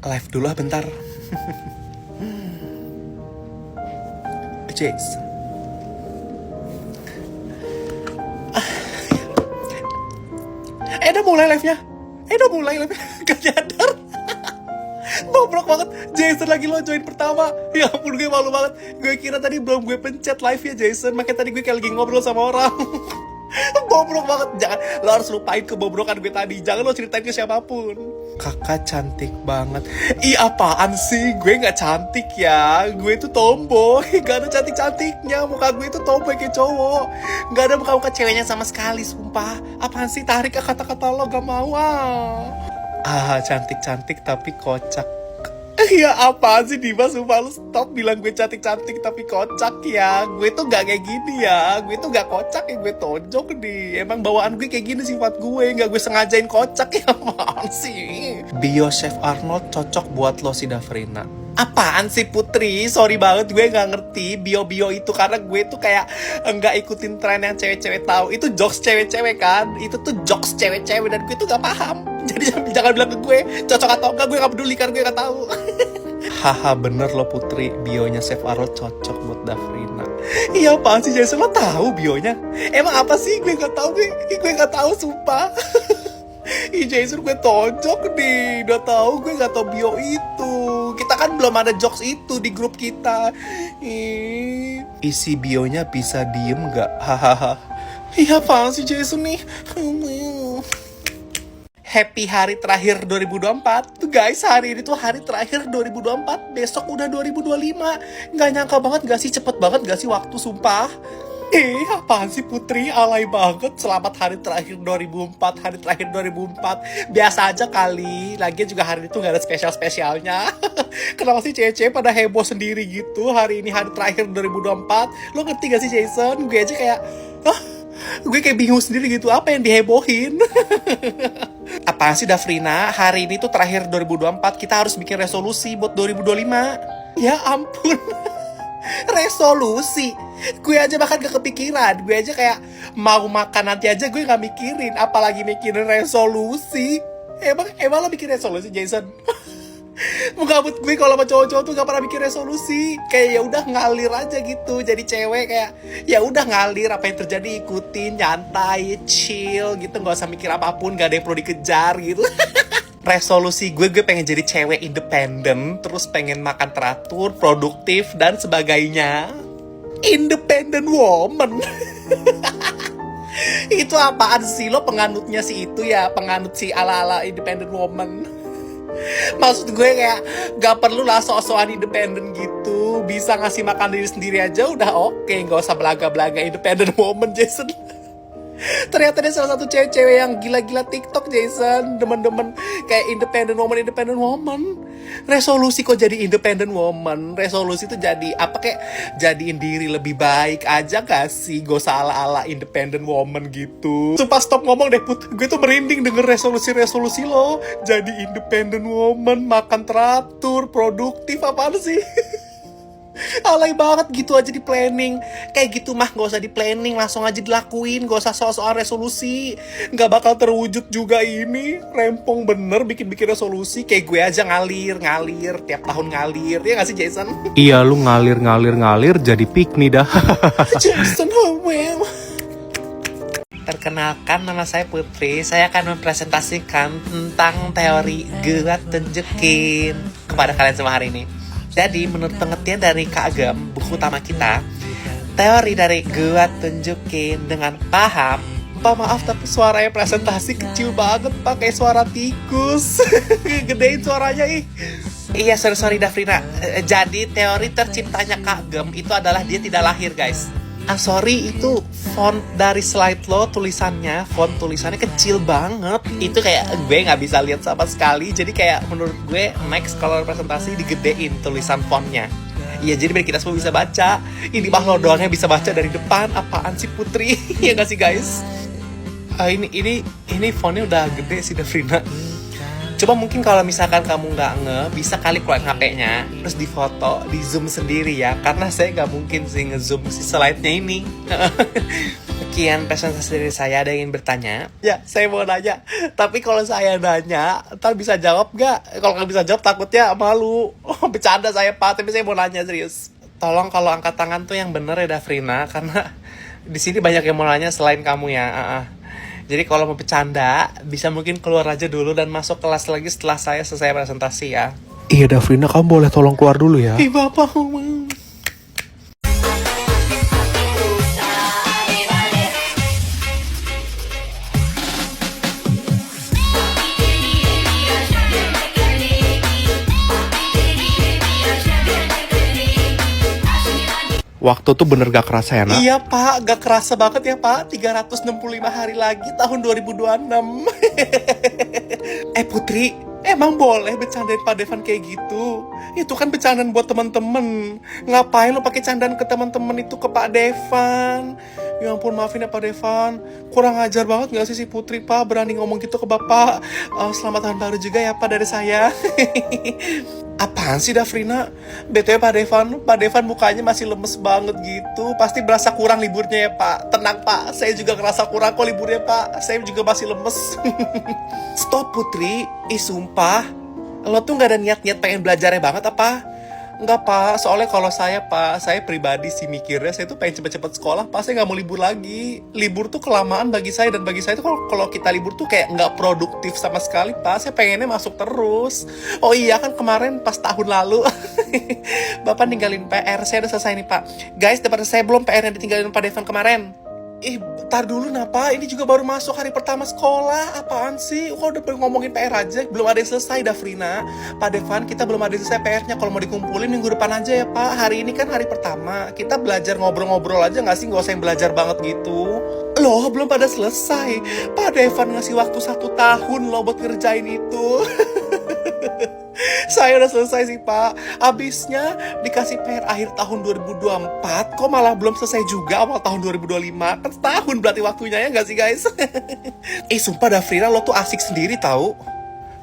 Live dulu ah bentar. Jace. Udah mulai live-nya. Udah mulai live-nya. Gak nyadar. Bobrok banget. Jason lagi lo join pertama. Ya ampun, gue malu banget. Gue kira tadi belum gue pencet live-nya Jason. Makanya tadi gue kayak lagi ngobrol sama orang. Bobrok banget. Jangan, lo harus lupain kebobrokan gue tadi. Jangan lo ceritain ke siapapun. Kakak cantik banget. Ih, apaan sih? Gue gak cantik ya. Gue tuh tomboy. Gak ada cantik-cantiknya. Muka gue tuh tomboy kayak cowok. Gak ada muka-muka ceweknya sama sekali, sumpah. Apaan sih? Tarik ke kata-kata lo. Gak mau cantik-cantik tapi kocak. Ya apaan sih Dimas, sumpah lu stop bilang gue cantik-cantik tapi kocak ya. Gue tuh gak kayak gini ya. Gue tuh gak kocak ya, gue tonjok nih. Emang bawaan gue kayak gini sifat gue. Gak gue sengajain kocak ya, apaan sih. Bio Chef Arnold cocok buat lo si Dafrina. Apaan sih Putri? Sorry banget gue gak ngerti bio-bio itu. Karena gue tuh kayak gak ikutin tren yang cewek-cewek tahu. Itu jokes cewek-cewek kan. Itu tuh jokes cewek-cewek dan gue tuh gak paham. Jadi jangan bilang ke gue cocok atau enggak, gue gak peduli karena gue gak tahu. Haha, bener lo Putri, bionya Chef Arnold cocok buat Dafrina. Iya apaan sih Jason, lo tahu bionya? Emang apa sih? Gue gak tahu, gue gak tahu sumpah. Ih Jason, gue tonjok nih. Udah tahu gue gak tahu bio itu. Kita kan belum ada jokes itu di grup kita. Isi bionya bisa diem gak? Hahaha. Iya apaan sih Jason nih? Happy hari terakhir 2024. Tuh guys, hari ini tuh hari terakhir 2024. Besok udah 2025. Gak nyangka banget gak sih? Cepet banget gak sih waktu, sumpah. Apaan sih Putri? Alay banget. Selamat hari terakhir 2004. Hari terakhir 2004. Biasa aja kali. Lagian juga hari itu gak ada spesial-spesialnya. Kenapa sih cewek-cewek pada heboh sendiri gitu? Hari ini hari terakhir 2024. Lo ngerti gak sih Jason? Gue aja kayak... gue kayak bingung sendiri gitu. Apa yang dihebohin? Apaan sih Dafrina? Hari ini tuh terakhir 2024. Kita harus bikin resolusi buat 2025. Ya ampun. Resolusi. Gue aja bahkan gak kepikiran. Gue aja kayak mau makan nanti aja gue gak mikirin. Apalagi mikirin resolusi. Emang lo bikin resolusi Jason? Menggabut gue kalau sama cowok-cowok tuh gak pernah bikin resolusi. Kayak ya udah ngalir aja gitu. Jadi cewek kayak ya udah ngalir, apa yang terjadi ikutin, nyantai, chill gitu, nggak usah mikir apapun, gak ada yang perlu dikejar gitu. Resolusi gue pengen jadi cewek independen, terus pengen makan teratur, produktif dan sebagainya. Independent woman. Itu apaan sih? Lo penganutnya sih itu ya, penganut si ala-ala independent woman. Maksud gue kayak gak perlu lah sok-sokan independen gitu. Bisa ngasih makan diri sendiri aja udah oke. Gak usah belaga-belaga independent woman Jason. Ternyata dia salah satu cewek-cewek yang gila-gila TikTok Jason. Demen-demen kayak independent woman. Resolusi kok jadi independent woman. Resolusi tuh jadi apa, kayak jadiin diri lebih baik aja gak sih? Gak usah ala-ala independent woman gitu. Sumpah stop ngomong deh Put. Gue tuh merinding denger resolusi-resolusi lo. Jadi independent woman, makan teratur, produktif, apaan sih? Alay banget gitu aja di planning. Kayak gitu mah gak usah di planning, langsung aja dilakuin. Gak usah soal resolusi. Gak bakal terwujud juga ini. Rempong bener bikin-bikin resolusi. Kayak gue aja ngalir. Tiap tahun ngalir. Ya gak sih Jason? Iya, lu ngalir jadi piknik dah. Jason, well. Perkenalkan, nama saya Putri. Saya akan mempresentasikan tentang teori gerak tunjukin kepada kalian semua hari ini. Jadi, menurut pengertian dari Kak Agam, buku utama kita, teori dari gua tunjukin dengan paham. Pak maaf, tapi suaranya presentasi kecil banget, pakai suara tikus. Gedein suaranya, ih. Iya, sorry Dafrina. Jadi, teori terciptanya Kak Agam itu adalah dia tidak lahir, guys. Sorry, itu font dari slide lo, font tulisannya kecil banget. Itu kayak gue gak bisa lihat sama sekali. Jadi kayak menurut gue next kalau presentasi digedein tulisan fontnya. Iya, jadi biar kita semua bisa baca. Ini mah lo doang yang bisa baca dari depan. Apaan sih Putri? Ya gak sih guys? Ini fontnya udah gede sih Dafrina. Coba mungkin kalau misalkan kamu nggak bisa kali keluarin HP-nya, terus difoto, di zoom sendiri ya. Karena saya nggak mungkin sih nge-zoom si slide-nya ini. Sekian presentasi dari saya, ada yang ingin bertanya? Ya, saya mau nanya. Tapi kalau saya nanya, ntar bisa jawab gak? Kalau nggak bisa jawab takutnya malu. Oh, bercanda saya Pak, tapi saya mau nanya serius. Tolong kalau angkat tangan tuh yang bener ya Dafrina, karena di sini banyak yang mau nanya selain kamu ya. Jadi kalau mau bercanda, bisa mungkin keluar aja dulu dan masuk kelas lagi setelah saya selesai presentasi ya. Iya Dafrina, kamu boleh tolong keluar dulu ya. Ih Bapak, Waktu tuh bener gak kerasa ya nak? iya Pak, gak kerasa banget ya Pak. 365 hari lagi tahun 2026. Putri, emang boleh bercandain Pak Devan kayak gitu? Itu kan bercandaan buat teman-teman. Ngapain lo pakai candaan ke teman-teman itu ke Pak Devan? Ya ampun, maafin ya Pak Devan. Kurang ajar banget gak sih si Putri Pak berani ngomong gitu ke Bapak. Selamat tahun baru juga ya Pak dari saya. Apaan sih Dafrina? BTW Pak Devan mukanya masih lemes banget gitu. Pasti berasa kurang liburnya ya Pak. Tenang Pak, saya juga ngerasa kurang kok liburnya Pak. Saya juga masih lemes. Stop Putri, sumpah. Lo tuh gak ada niat-niat pengen belajarnya banget apa? Enggak Pak, soalnya kalau saya Pak, saya pribadi sih mikirnya saya tuh pengen cepet-cepet sekolah Pak, saya gak mau libur lagi. Libur tuh kelamaan bagi saya, dan bagi saya tuh kalau kita libur tuh kayak gak produktif sama sekali Pak. Saya pengennya masuk terus. Oh iya kan kemarin pas tahun lalu Bapak ninggalin PR, saya udah selesai nih Pak. Guys, daripada saya belum PR yang ditinggalin Pak Devan kemarin. Bentar dulu napa, ini juga baru masuk hari pertama sekolah. Apaan sih? Kok udah ngomongin PR aja? Belum ada yang selesai Dafrina. Pak Devan, kita belum ada yang selesai PR-nya. Kalau mau dikumpulin minggu depan aja ya Pak. Hari ini kan hari pertama. Kita belajar ngobrol-ngobrol aja gak sih? Gak usah yang belajar banget gitu. Loh, belum pada selesai. Pak Devan ngasih waktu 1 tahun loh buat ngerjain itu. Saya udah selesai sih Pak. Abisnya dikasih PR akhir tahun 2024. Kok malah belum selesai juga awal tahun 2025. Kan setahun berarti waktunya ya gak sih guys? Sumpah Dafrina, lo tuh asik sendiri tahu.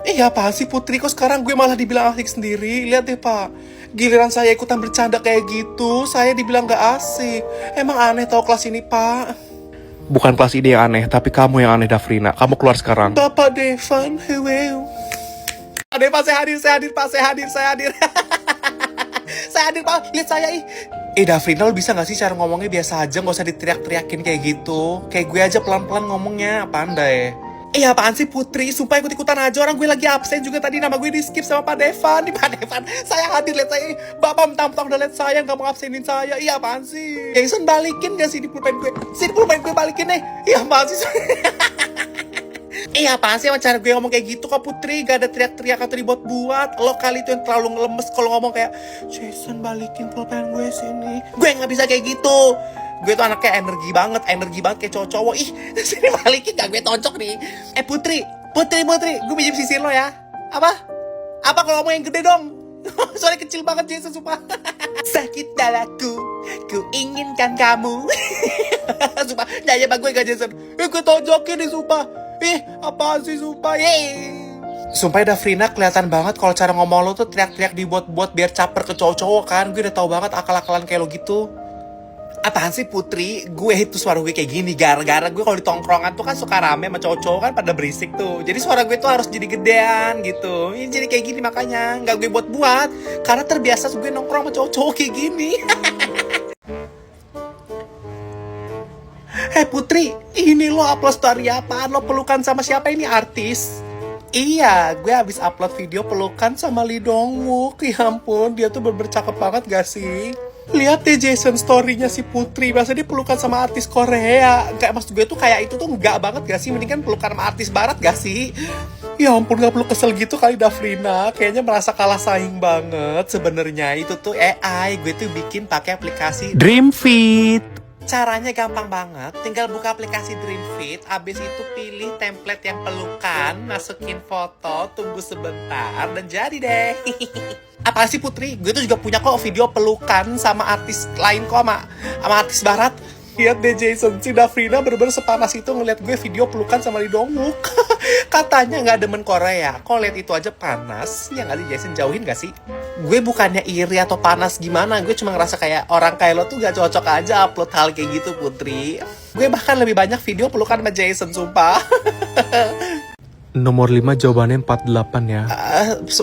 Apaan sih Putri? Kok sekarang gue malah dibilang asik sendiri? Lihat deh Pak, giliran saya ikutan bercanda kayak gitu, saya dibilang gak asik. Emang aneh tau kelas ini Pak. Bukan kelas ini yang aneh, tapi kamu yang aneh Dafrina. Kamu keluar sekarang. Bapak Devan, hewew. Pak Devan, saya hadir Pak, saya hadir. Saya hadir Pak, lihat saya Dafrina, lo bisa gak sih cara ngomongnya biasa aja, gak usah diteriak-teriakin kayak gitu. Kayak gue aja pelan-pelan ngomongnya, pandai. Apaan sih Putri, sumpah ikut-ikutan aja, orang gue lagi absen juga tadi, nama gue di skip sama Pak Devan. Pak Devan, saya hadir, lihat saya. Bapak mentang-mentang udah lihat saya, gak mau absenin saya. Apaan sih? Jason, balikin gak sih di pulpen gue? Sini pulpen gue balikin deh. Apaan sih? Apaan sih emang cara gue ngomong kayak gitu kok Putri? Gak ada teriak-teriak atau dibuat-buat. Lo kali itu yang terlalu ngelemes kalau ngomong kayak, Jason balikin pulpen gue sini. Gue gak bisa kayak gitu. Gue tuh anaknya energi banget kayak cowok-cowok. Sini balikin, gak gue tonjok nih. Putri, gue pinjam sisir lo ya. Apa kalau ngomong yang gede dong? Soalnya kecil banget Jason, sumpah. Sakit dadaku, ku inginkan kamu. Sumpah, nyanyi sama gue gak Jason? Gue tonjokin nih sumpah. Apaan sih sumpah? Sumpah Dafrina, kelihatan banget kalau cara ngomong lo tuh teriak-teriak dibuat-buat biar caper ke cowok-cowok kan. Gue udah tau banget akal-akalan kayak lo gitu. Apaan sih Putri? Gue itu suara gue kayak gini gara-gara gue kalau di tongkrongan tuh kan suka rame sama cowok-cowok kan pada berisik tuh. Jadi suara gue tuh harus jadi gedean gitu. Ini jadi kayak gini makanya nggak gue buat-buat, karena terbiasa gue nongkrong sama cowok-cowok kayak gini. Putri, ini lo upload story apaan? Lo pelukan sama siapa ini, artis? Iya, gue habis upload video pelukan sama Lee Dong Wook. Ya ampun, dia tuh bercakep banget gak sih? Lihat deh Jason, story-nya si Putri. Masa dia pelukan sama artis Korea? Kayak maksud gue tuh kayak itu tuh enggak banget gak sih? Mendingan pelukan sama artis barat gak sih? Ya ampun, gak perlu kesel gitu kali Dafrina. Kayaknya merasa kalah saing banget. Sebenarnya itu tuh AI. Gue tuh bikin pakai aplikasi Dreamfit. Caranya gampang banget, tinggal buka aplikasi Dreamfit, abis itu pilih template yang pelukan, masukin foto, tunggu sebentar, dan jadi deh. Apa sih Putri? Gue tuh juga punya kok video pelukan sama artis lain kok, sama artis barat. Lihat deh Jason, si Dafrina bener-bener sepanas itu ngeliat gue video pelukan sama Lee Dong Wook. Katanya nggak demen Korea. Kok lihat itu aja panas? Ya nggak sih Jason, jauhin gak sih? Gue bukannya iri atau panas gimana. Gue cuma ngerasa kayak orang kayak lo tuh gak cocok aja upload hal kayak gitu Putri. Gue bahkan lebih banyak video pelukan sama Jason, sumpah. Nomor 5 jawabannya 48 ya.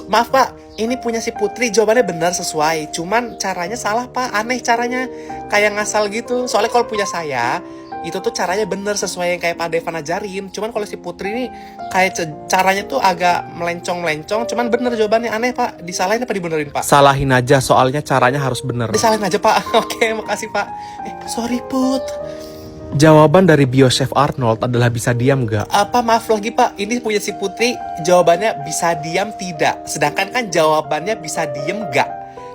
Maaf Pak, ini punya si Putri, jawabannya benar sesuai. Cuman caranya salah Pak, aneh caranya. Kayak ngasal gitu. Soalnya kalau punya saya, itu tuh caranya bener sesuai yang kayak Pak Devan ajarin. Cuman kalau si Putri ini kayak caranya tuh agak melencong-melencong. Cuman bener jawabannya, aneh Pak. Disalahin apa dibenerin Pak? Salahin aja, soalnya caranya harus bener. Disalahin aja Pak. Oke, makasih Pak. Sorry Put. Jawaban dari BioChef Arnold adalah bisa diam gak? Apa maaf lagi Pak, ini punya si Putri, jawabannya bisa diam tidak. Sedangkan kan jawabannya bisa diem gak.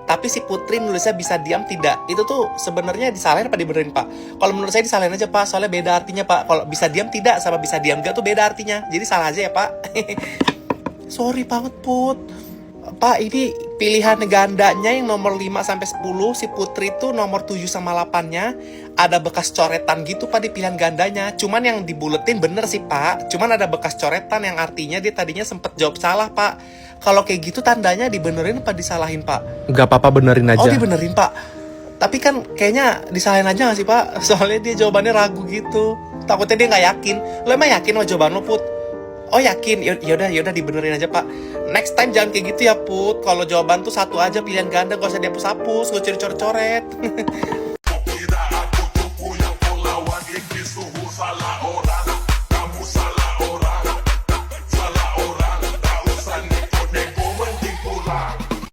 Tapi si Putri nulisnya bisa diam tidak. Itu tuh sebenarnya disalahin apa dibenerin Pak? Kalau menurut saya disalahin aja Pak, soalnya beda artinya Pak. Kalau bisa diam tidak sama bisa diam gak tuh beda artinya. Jadi salah aja ya Pak. Sorry banget Put. Pak, ini pilihan gandanya yang nomor 5 sampai 10, si Putri tuh nomor 7 sama 8-nya ada bekas coretan gitu Pak di pilihan gandanya. Cuman yang dibuletin bener sih Pak. Cuman ada bekas coretan yang artinya dia tadinya sempet jawab salah Pak. Kalau kayak gitu tandanya dibenerin apa disalahin Pak? Gak apa-apa, benerin aja. Oh, dibenerin Pak. Tapi kan kayaknya disalahin aja gak sih Pak? Soalnya dia jawabannya ragu gitu. Takutnya dia gak yakin. Lo emang yakin sama jawaban lo Put? Oh yakin, yaudah dibenerin aja Pak. Next time jangan kayak gitu ya Put. Kalau jawaban tuh satu aja pilihan ganda, gak usah dihapus-hapus, gak usah dicoret-coret.